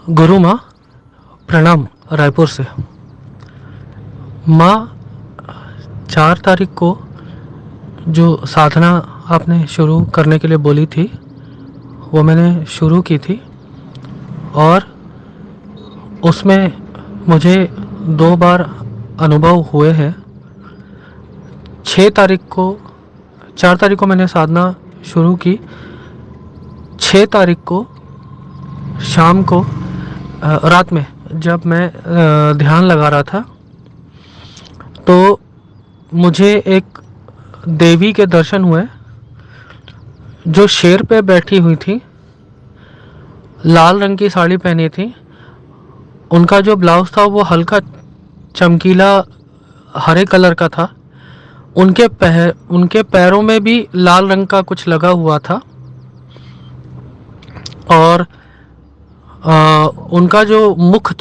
गुरु माँ प्रणाम। रायपुर से माँ, 4 तारीख को जो साधना आपने शुरू करने के लिए बोली थी वो मैंने शुरू की थी और उसमें मुझे 2 बार अनुभव हुए हैं। 6 तारीख को 4 तारीख को मैंने साधना शुरू की। 6 तारीख को शाम को रात में जब मैं ध्यान लगा रहा था तो मुझे एक देवी के दर्शन हुए जो शेर पे बैठी हुई थी, लाल रंग की साड़ी पहनी थी। उनका जो ब्लाउज था वो हल्का चमकीला हरे कलर का था। उनके पैरों में भी लाल रंग का कुछ लगा हुआ था और उनका जो मुख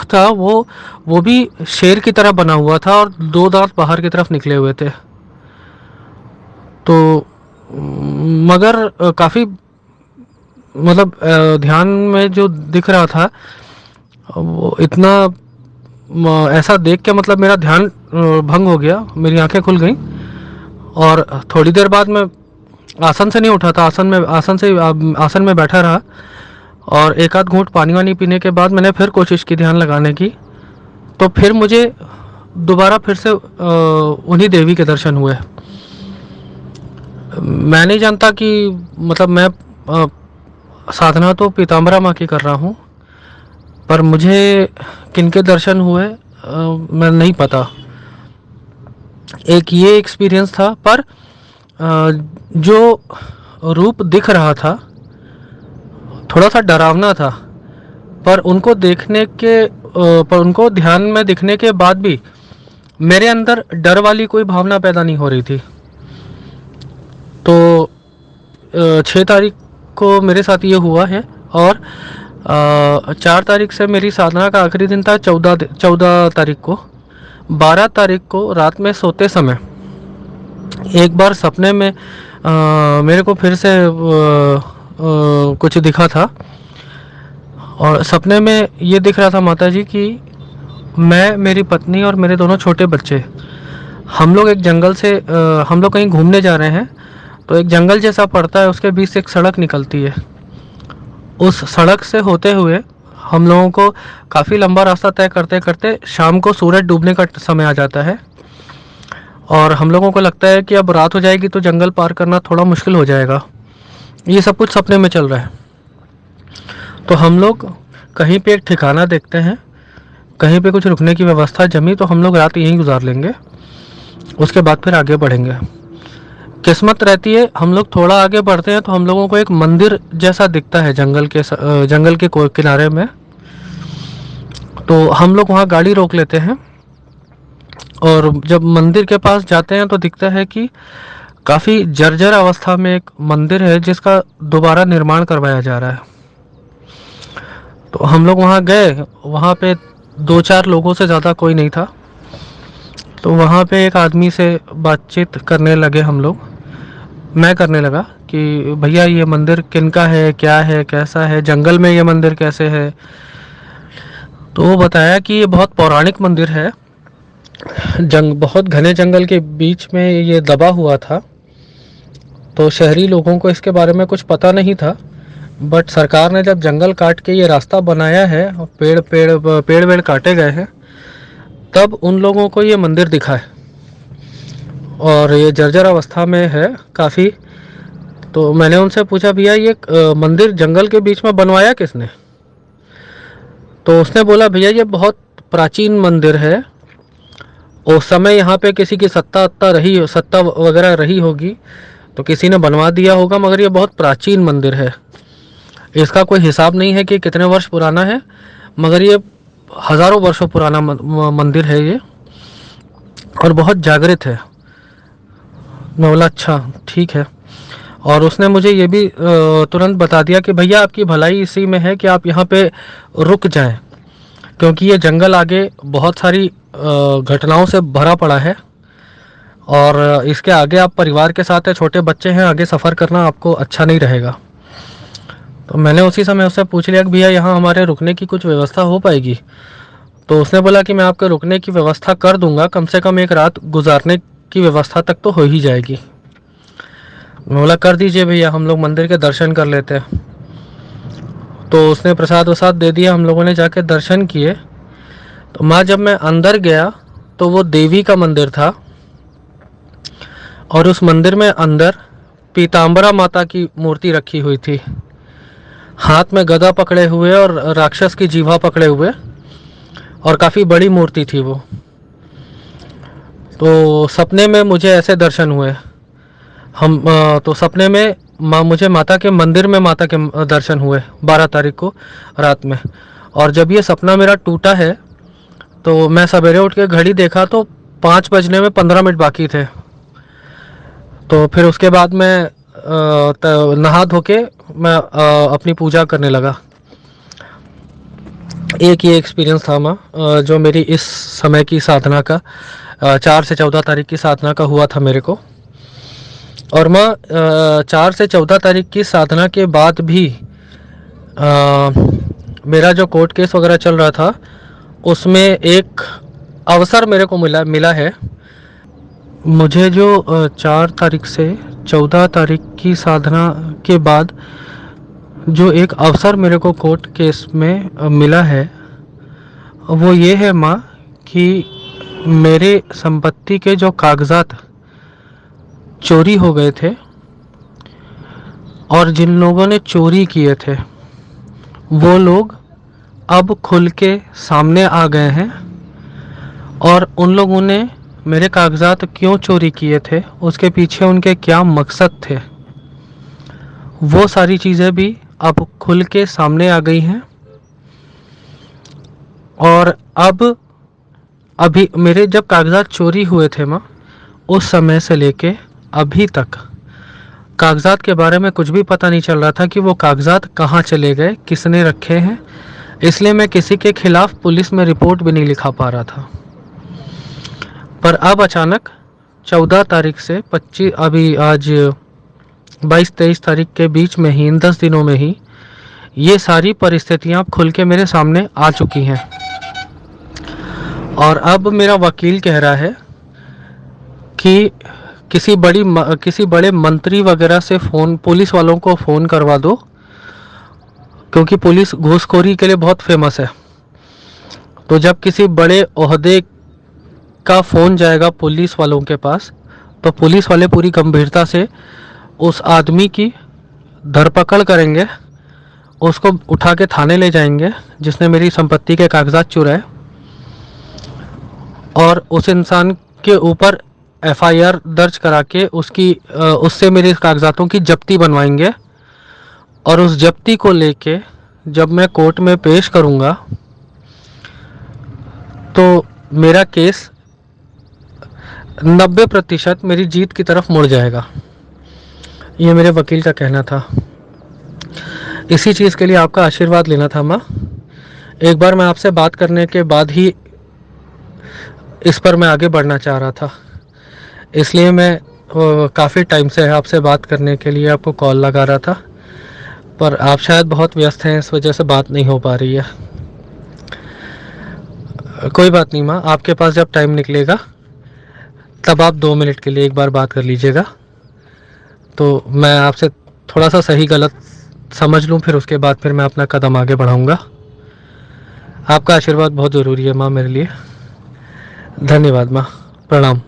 था वो भी शेर की तरह बना हुआ था और 2 दांत बाहर की तरफ निकले हुए थे। तो मगर काफ़ी मतलब ध्यान में जो दिख रहा था वो इतना ऐसा देख के मतलब मेरा ध्यान भंग हो गया, मेरी आंखें खुल गईं और थोड़ी देर बाद मैं आसन से नहीं उठा था, आसन में बैठा रहा और एक आध घूंट पानी वानी पीने के बाद मैंने फिर कोशिश की ध्यान लगाने की। तो फिर मुझे दोबारा फिर से उन्हीं देवी के दर्शन हुए। मैं नहीं जानता कि मतलब मैं साधना तो पीताम्बरा माँ की कर रहा हूँ, पर मुझे किनके दर्शन हुए मैं नहीं पता। एक ये एक्सपीरियंस था, पर जो रूप दिख रहा था थोड़ा सा डरावना था, पर उनको ध्यान में दिखने के बाद भी मेरे अंदर डर वाली कोई भावना पैदा नहीं हो रही थी। तो 6 तारीख को मेरे साथ ये हुआ है और 4 तारीख से मेरी साधना का आखिरी दिन था। 14 तारीख को 12 तारीख को रात में सोते समय एक बार सपने में मेरे को फिर से कुछ दिखा था और सपने में ये दिख रहा था माता जी कि मैं, मेरी पत्नी और मेरे दोनों छोटे बच्चे, हम लोग एक जंगल से हम लोग कहीं घूमने जा रहे हैं। तो एक जंगल जैसा पड़ता है, उसके बीच से एक सड़क निकलती है। उस सड़क से होते हुए हम लोगों को काफ़ी लंबा रास्ता तय करते करते शाम को सूरज डूबने का समय आ जाता है और हम लोगों को लगता है कि अब रात हो जाएगी तो जंगल पार करना थोड़ा मुश्किल हो जाएगा। ये सब कुछ सपने में चल रहा है। तो हम लोग कहीं पे एक ठिकाना देखते हैं, कहीं पे कुछ रुकने की व्यवस्था जमी तो हम लोग रात यहीं गुजार लेंगे, उसके बाद फिर आगे बढ़ेंगे। किस्मत रहती है, हम लोग थोड़ा आगे बढ़ते हैं तो हम लोगों को एक मंदिर जैसा दिखता है जंगल के किनारे में। तो हम लोग वहाँ गाड़ी रोक लेते हैं और जब मंदिर के पास जाते हैं तो दिखता है कि काफ़ी जर्जर अवस्था में एक मंदिर है जिसका दोबारा निर्माण करवाया जा रहा है। तो हम लोग वहाँ गए, वहाँ पे 2-4 लोगों से ज़्यादा कोई नहीं था। तो वहाँ पे एक आदमी से बातचीत करने लगे हम लोग। मैं करने लगा कि भैया ये मंदिर किनका है, क्या है, कैसा है, जंगल में ये मंदिर कैसे है। तो वो बताया कि ये बहुत पौराणिक मंदिर है, बहुत घने जंगल के बीच में ये दबा हुआ था। तो शहरी लोगों को इसके बारे में कुछ पता नहीं था, बट सरकार ने जब जंगल काट के ये रास्ता बनाया है और पेड़ वेड़ काटे गए हैं, तब उन लोगों को ये मंदिर दिखा है और ये जर्जर अवस्था में है काफ़ी। तो मैंने उनसे पूछा, भैया ये मंदिर जंगल के बीच में बनवाया किसने? तो उसने बोला, भैया ये बहुत प्राचीन मंदिर है, उस समय यहाँ पे किसी की सत्ता वगैरह रही होगी तो किसी ने बनवा दिया होगा, मगर ये बहुत प्राचीन मंदिर है। इसका कोई हिसाब नहीं है कि कितने वर्ष पुराना है, मगर ये हज़ारों वर्षों पुराना मंदिर है ये और बहुत जागृत है। मैं बोला अच्छा ठीक है। और उसने मुझे ये भी तुरंत बता दिया कि भैया आपकी भलाई इसी में है कि आप यहाँ पे रुक जाएं, क्योंकि ये जंगल आगे बहुत सारी घटनाओं से भरा पड़ा है और इसके आगे आप परिवार के साथ है, छोटे बच्चे हैं, आगे सफ़र करना आपको अच्छा नहीं रहेगा। तो मैंने उसी समय उससे पूछ लिया कि भैया यहाँ हमारे रुकने की कुछ व्यवस्था हो पाएगी? तो उसने बोला कि मैं आपके रुकने की व्यवस्था कर दूंगा, कम से कम एक रात गुजारने की व्यवस्था तक तो हो ही जाएगी। मैं बोला कर दीजिए भैया, हम लोग मंदिर के दर्शन कर लेते हैं। तो उसने प्रसाद वसाद दे दिया, हम लोगों ने जाके दर्शन किए। तो माँ जब मैं अंदर गया तो वो देवी का मंदिर था, और उस मंदिर में अंदर पीताम्बरा माता की मूर्ति रखी हुई थी, हाथ में गदा पकड़े हुए और राक्षस की जीवा पकड़े हुए, और काफ़ी बड़ी मूर्ति थी वो। तो सपने में मुझे ऐसे दर्शन हुए। तो सपने में मुझे माता के मंदिर में माता के दर्शन हुए 12 तारीख को रात में। और जब ये सपना मेरा टूटा है तो मैं सवेरे उठ के घड़ी देखा तो 5 बजने में 15 मिनट बाकी थे। तो फिर उसके बाद मैं नहा धो के मैं अपनी पूजा करने लगा। एक ये एक्सपीरियंस था माँ जो मेरी इस समय की साधना का 4 से 14 तारीख की साधना का हुआ था मेरे को। और माँ 4 से 14 तारीख की साधना के बाद भी मेरा जो कोर्ट केस वगैरह चल रहा था उसमें एक अवसर मेरे को मिला है। मुझे जो 4 तारीख से 14 तारीख की साधना के बाद जो एक अवसर मेरे को कोर्ट केस में मिला है वो ये है माँ कि मेरे संपत्ति के जो कागजात चोरी हो गए थे और जिन लोगों ने चोरी किए थे वो लोग अब खुल के सामने आ गए हैं, और उन लोगों ने मेरे कागजात क्यों चोरी किए थे, उसके पीछे उनके क्या मकसद थे, वो सारी चीज़ें भी अब खुल के सामने आ गई हैं। और अब अभी मेरे जब कागजात चोरी हुए थे माँ, उस समय से लेके अभी तक कागजात के बारे में कुछ भी पता नहीं चल रहा था कि वो कागजात कहाँ चले गए, किसने रखे हैं। इसलिए मैं किसी के खिलाफ पुलिस में रिपोर्ट भी नहीं लिखा पा रहा था। पर अब अचानक 14 तारीख से 25 अभी आज 22-23 तारीख के बीच में ही, इन 10 दिनों में ही ये सारी परिस्थितियां खुल के मेरे सामने आ चुकी हैं। और अब मेरा वकील कह रहा है कि किसी बड़े मंत्री वगैरह से पुलिस वालों को फ़ोन करवा दो, क्योंकि पुलिस घूसखोरी के लिए बहुत फेमस है। तो जब किसी बड़े ओहदे का फ़ोन जाएगा पुलिस वालों के पास तो पुलिस वाले पूरी गंभीरता से उस आदमी की धरपकड़ करेंगे, उसको उठा के थाने ले जाएंगे जिसने मेरी संपत्ति के कागजात चुराए, और उस इंसान के ऊपर एफआईआर दर्ज करा के उससे मेरे कागजातों की जब्ती बनवाएंगे। और उस जब्ती को लेके जब मैं कोर्ट में पेश करूंगा तो मेरा केस 90% मेरी जीत की तरफ मुड़ जाएगा। ये मेरे वकील का कहना था। इसी चीज़ के लिए आपका आशीर्वाद लेना था माँ। एक बार मैं आपसे बात करने के बाद ही इस पर मैं आगे बढ़ना चाह रहा था, इसलिए मैं काफ़ी टाइम से आपसे बात करने के लिए आपको कॉल लगा रहा था, पर आप शायद बहुत व्यस्त हैं, इस वजह से बात नहीं हो पा रही है। कोई बात नहीं माँ, आपके पास जब टाइम निकलेगा तब आप 2 मिनट के लिए एक बार बात कर लीजिएगा, तो मैं आपसे थोड़ा सा सही गलत समझ लूँ, फिर उसके बाद फिर मैं अपना कदम आगे बढ़ाऊँगा। आपका आशीर्वाद बहुत ज़रूरी है माँ मेरे लिए। धन्यवाद माँ, प्रणाम।